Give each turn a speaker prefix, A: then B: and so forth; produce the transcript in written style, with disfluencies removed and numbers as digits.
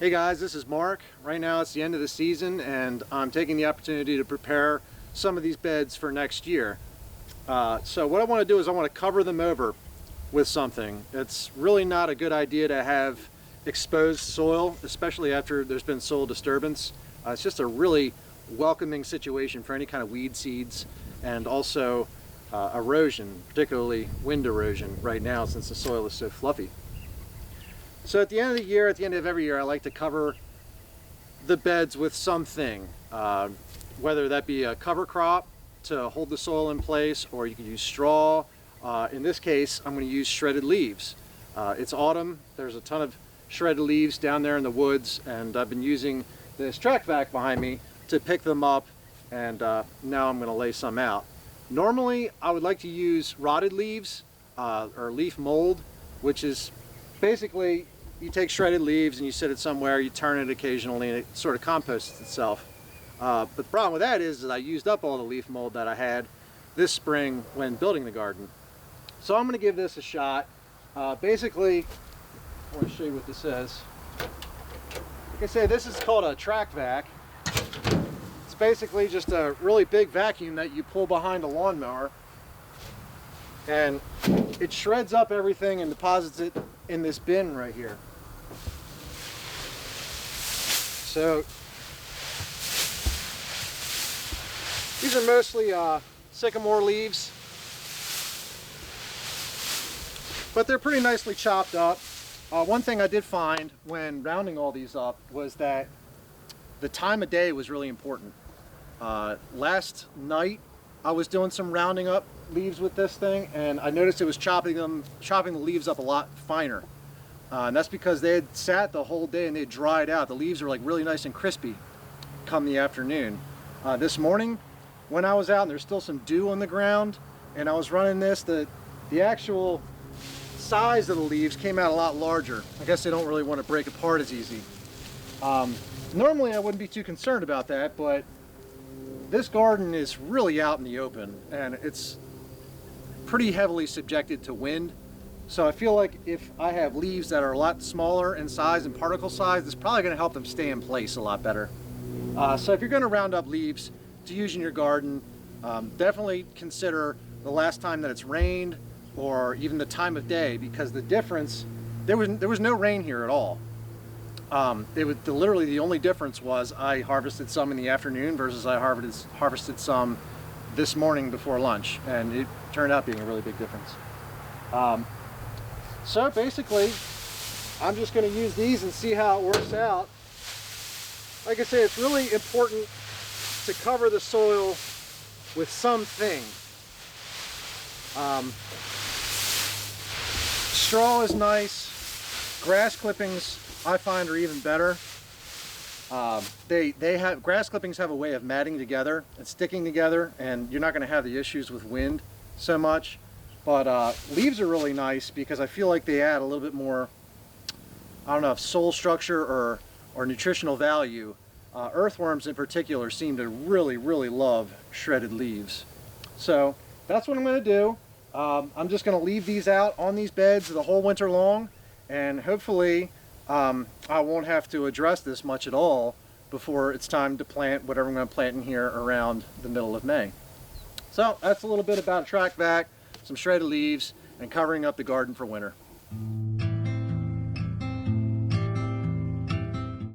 A: Hey guys, this is Mark. Right now it's the end of the season and I'm taking the opportunity to prepare some of these beds for next year. So what I want to do is I want to cover them over with something. It's really not a good idea to have exposed soil, especially after there's been soil disturbance. It's just a really welcoming situation for any kind of weed seeds and also erosion, particularly wind erosion right now since the soil is so fluffy. So at the end of the year, at the end of every year, I like to cover the beds with something, whether that be a cover crop to hold the soil in place, or you can use straw. In this case, I'm going to use shredded leaves. It's autumn. There's a ton of shredded leaves down there in the woods, and I've been using this Trac Vac behind me to pick them up, and now I'm going to lay some out. Normally, I would like to use rotted leaves or leaf mold, which is basically, you take shredded leaves and you sit it somewhere, you turn it occasionally, and it sort of composts itself. But the problem with that is I used up all the leaf mold that I had this spring when building the garden. So I'm going to give this a shot. Basically, I want to show you what this is. Like I say, this is called a Trac Vac. It's basically just a really big vacuum that you pull behind a lawnmower, and it shreds up everything and deposits it in this bin right here. So these are mostly sycamore leaves, but they're pretty nicely chopped up. One thing I did find when rounding all these up was that the time of day was really important. Last night I was doing some rounding up leaves with this thing, and I noticed it was chopping the leaves up a lot finer. And that's because they had sat the whole day and they had dried out. The leaves were like really nice and crispy come the afternoon. This morning when I was out and there's still some dew on the ground and I was running this, the actual size of the leaves came out a lot larger. I guess they don't really want to break apart as easy. Normally I wouldn't be too concerned about that, but this garden is really out in the open and it's pretty heavily subjected to wind. So I feel like if I have leaves that are a lot smaller in size and particle size, it's probably going to help them stay in place a lot better. So if you're going to round up leaves to use in your garden, definitely consider the last time that it's rained or even the time of day, because the difference, there was no rain here at all. Literally the only difference was I harvested some in the afternoon versus I harvested some this morning before lunch, and it turned out being a really big difference. So basically, I'm just going to use these and see how it works out. Like I say, it's really important to cover the soil with something. Straw is nice. Grass clippings I find are even better. Grass clippings have a way of matting together and sticking together, and you're not going to have the issues with wind so much. But leaves are really nice because I feel like they add a little bit more, I don't know, if soil structure or nutritional value. Earthworms in particular seem to really, really love shredded leaves. So that's what I'm going to do. I'm just going to leave these out on these beds the whole winter long, and hopefully I won't have to address this much at all before it's time to plant whatever I'm going to plant in here around the middle of May. So that's a little bit about a Trac Vac, some shredded leaves, and covering up the garden for winter.